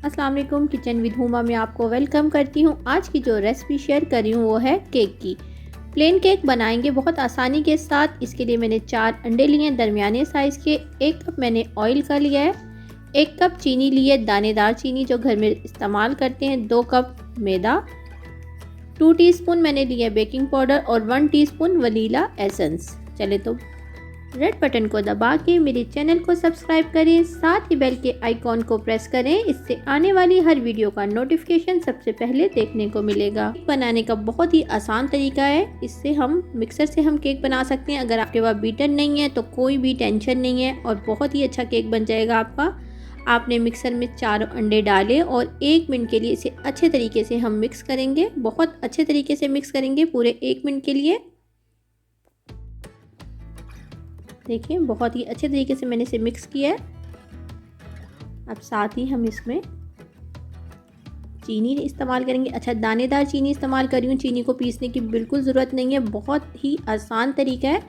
अस्सलाम वालेकुम। Kitchen with Huma में आपको वेलकम करती हूँ। आज की जो रेसिपी शेयर कर रही हूँ वो है केक की। प्लेन केक बनाएंगे बहुत आसानी के साथ। इसके लिए मैंने 4 अंडे लिए हैं दरमियाने साइज़ के। 1 कप मैंने ऑयल का लिया है। 1 कप चीनी ली है, दानेदार चीनी जो घर में इस्तेमाल करते हैं। 2 कप मैदा, 2 टीस्पून मैंने लिया बेकिंग पाउडर और 1 टीस्पून वनीला एसेंस। चले तो रेड बटन को दबा के मेरे चैनल को सब्सक्राइब करें, साथ ही बेल के आइकॉन को प्रेस करें। इससे आने वाली हर वीडियो का नोटिफिकेशन सबसे पहले देखने को मिलेगा। केक बनाने का बहुत ही आसान तरीका है। इससे हम मिक्सर से हम केक बना सकते हैं। अगर आपके पास बीटर नहीं है तो कोई भी टेंशन नहीं है और बहुत ही अच्छा केक बन जाएगा आपका। आपने मिक्सर में 4 अंडे डाले और 1 मिनट के लिए इसे अच्छे तरीके से हम मिक्स करेंगे। बहुत अच्छे तरीके से मिक्स करेंगे पूरे 1 मिनट के लिए। देखिए बहुत ही अच्छे तरीके से मैंने इसे मिक्स किया है। अब साथ ही हम इसमें चीनी इस्तेमाल करेंगे। अच्छा, दानेदार चीनी इस्तेमाल कर रही हूँ। चीनी को पीसने की बिल्कुल ज़रूरत नहीं है। बहुत ही आसान तरीका है।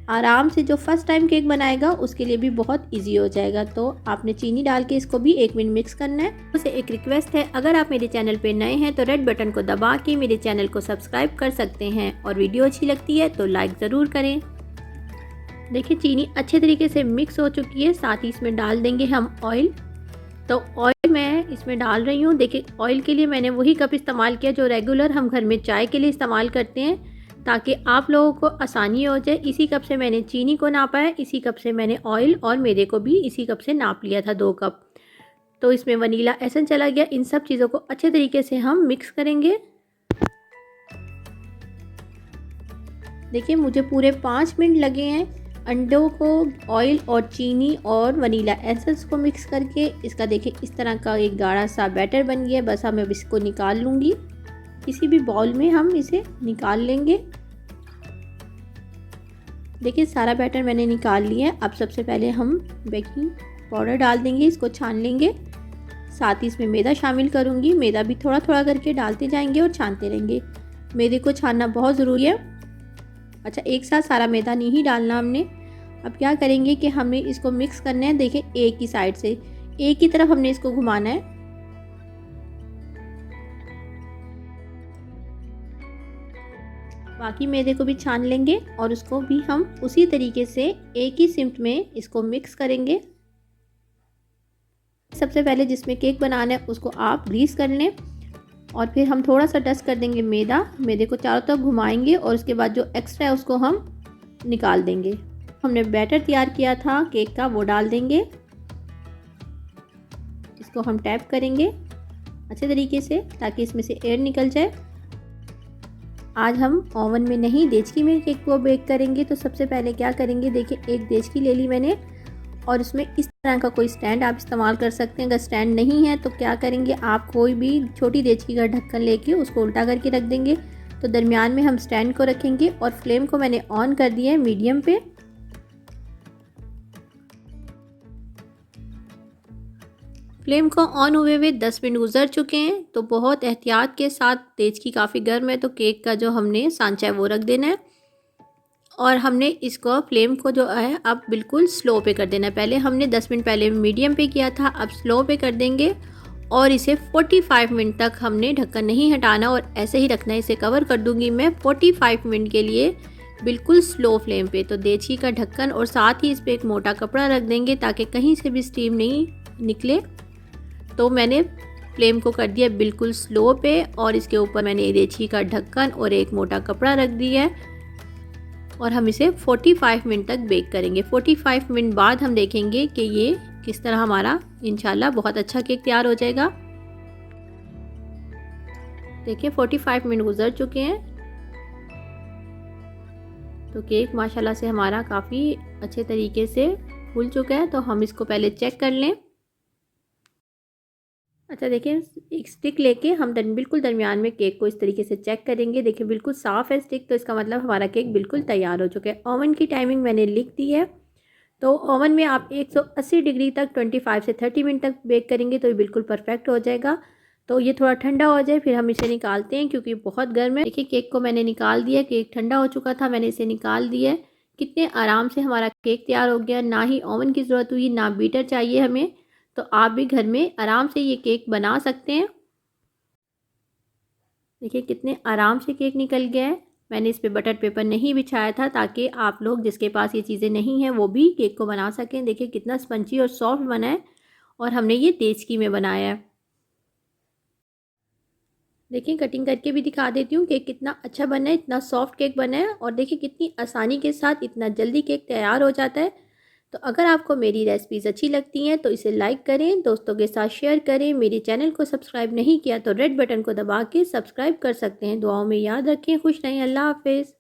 आराम से जो फर्स्ट टाइम केक बनाएगा उसके लिए भी बहुत इजी हो जाएगा। तो आपने चीनी डाल के इसको भी 1 मिनट मिक्स करना है। उसे एक रिक्वेस्ट है, अगर आप मेरे चैनल पे नए हैं तो रेड बटन को दबा के मेरे चैनल को सब्सक्राइब कर सकते हैं और वीडियो अच्छी लगती है तो लाइक ज़रूर करें। देखिए चीनी अच्छे तरीके से मिक्स हो चुकी है। साथ ही इसमें डाल देंगे हम ऑयल। तो ऑयल मैं इसमें डाल रही हूँ। देखिए ऑयल के लिए मैंने वही कप इस्तेमाल किया जो रेगुलर हम घर में चाय के लिए इस्तेमाल करते हैं, ताकि आप लोगों को आसानी हो जाए। इसी कप से मैंने चीनी को नापा है, इसी कप से मैंने ऑयल और मैदे को भी इसी कप से नाप लिया था, 2 कप। तो इसमें वनीला एसेंस चला गया। इन सब चीज़ों को अच्छे तरीके से हम मिक्स करेंगे। देखिए मुझे पूरे 5 मिनट लगे हैं अंडों को ऑयल और चीनी और वनीला एसेंस को मिक्स करके। इसका देखिए इस तरह का एक गाढ़ा सा बैटर बन गया। बस अब मैं इसको निकाल लूँगी। किसी भी बाउल में हम इसे निकाल लेंगे। देखिए सारा बैटर मैंने निकाल लिया है। अब सबसे पहले हम बेकिंग पाउडर डाल देंगे, इसको छान लेंगे। साथ ही इसमें मैदा शामिल करूँगी। मैदा भी थोड़ा थोड़ा करके डालते जाएंगे और छानते रहेंगे। मैदे को छानना बहुत ज़रूरी है। अच्छा, एक साथ सारा मैदा नहीं डालना हमने। अब क्या करेंगे कि हमें इसको मिक्स करना है। देखिए एक ही साइड से, एक ही तरफ हमने इसको घुमाना है। बाकी मैदे को भी छान लेंगे और उसको भी हम उसी तरीके से एक ही सिमट में इसको मिक्स करेंगे। सबसे पहले जिसमें केक बनाना है उसको आप ग्रीस कर लें और फिर हम थोड़ा सा डस्ट कर देंगे मैदे को चारों तरफ घुमाएंगे और उसके बाद जो एक्स्ट्रा है उसको हम निकाल देंगे। हमने बैटर तैयार किया था केक का वो डाल देंगे। इसको हम टैप करेंगे अच्छे तरीके से ताकि इसमें से एयर निकल जाए। आज हम ओवन में नहीं देचकी में केक को बेक करेंगे। तो सबसे पहले क्या करेंगे, देखिए एक देचकी ले ली मैंने और इसमें इस तरह का कोई स्टैंड आप इस्तेमाल कर सकते हैं। अगर स्टैंड नहीं है तो क्या करेंगे, आप कोई भी छोटी देचकी का ढक्कन लेके उसको उल्टा करके रख देंगे। तो दरमियान में हम स्टैंड को रखेंगे और फ्लेम को मैंने ऑन कर दिया है मीडियम पे। फ्लेम को ऑन हुए हुए 10 मिनट गुजर चुके हैं। तो बहुत एहतियात के साथ, देचकी काफ़ी गर्म है तो केक का जो हमने सांचा है वो रख देना है और हमने इसको फ्लेम को जो है अब बिल्कुल स्लो पे कर देना है। पहले हमने 10 मिनट पहले मीडियम पे किया था, अब स्लो पे कर देंगे और इसे 45 मिनट तक हमने ढक्कन नहीं हटाना और ऐसे ही रखना है। इसे कवर कर दूंगी मैं 45 मिनट के लिए बिल्कुल स्लो फ्लेम पे। तो देचकी का ढक्कन और साथ ही इस पर एक मोटा कपड़ा रख देंगे ताकि कहीं से भी स्टीम नहीं निकले। तो मैंने फ्लेम को कर दिया बिल्कुल स्लो पे और इसके ऊपर मैंने देचकी का ढक्कन और एक मोटा कपड़ा रख दिया है और हम इसे 45 मिनट तक बेक करेंगे। 45 मिनट बाद हम देखेंगे कि ये किस तरह हमारा इंशाल्लाह बहुत अच्छा केक तैयार हो जाएगा। देखिए 45 मिनट गुजर चुके हैं तो केक माशाल्लाह से हमारा काफ़ी अच्छे तरीके से फूल चुका है। तो हम इसको पहले चेक कर लें। अच्छा देखिए एक स्टिक लेके हम बिल्कुल दरमियान में केक को इस तरीके से चेक करेंगे। देखिए बिल्कुल साफ़ है स्टिक, तो इसका मतलब हमारा केक बिल्कुल तैयार हो चुका है। ओवन की टाइमिंग मैंने लिख दी है। तो ओवन में आप 180 डिग्री तक 25 से 30 मिनट तक बेक करेंगे तो ये बिल्कुल परफेक्ट हो जाएगा। तो ये थोड़ा ठंडा हो जाए फिर हम इसे निकालते हैं क्योंकि बहुत गर्म है। देखिए केक को मैंने निकाल दिया, केक ठंडा हो चुका था, मैंने इसे निकाल दिया है। कितने आराम से हमारा केक तैयार हो गया। ना ही ओवन की ज़रूरत हुई, ना बीटर चाहिए हमें। तो आप भी घर में आराम से ये केक बना सकते हैं। देखिए कितने आराम से केक निकल गया है। मैंने इस पे बटर पेपर नहीं बिछाया था ताकि आप लोग जिसके पास ये चीज़ें नहीं हैं वो भी केक को बना सकें। देखिए कितना स्पंजी और सॉफ्ट बना है और हमने ये तेज़ घी में बनाया है। देखिए कटिंग करके भी दिखा देती हूँ केक कितना अच्छा बना है, इतना सॉफ्ट केक बना है और देखिए कितनी आसानी के साथ इतना जल्दी केक तैयार हो जाता है। तो अगर आपको मेरी रेसिपीज़ अच्छी लगती हैं तो इसे लाइक करें, दोस्तों के साथ शेयर करें। मेरे चैनल को सब्सक्राइब नहीं किया तो रेड बटन को दबा के सब्सक्राइब कर सकते हैं। दुआओं में याद रखें। खुश रहें। अल्लाह हाफ़िज़।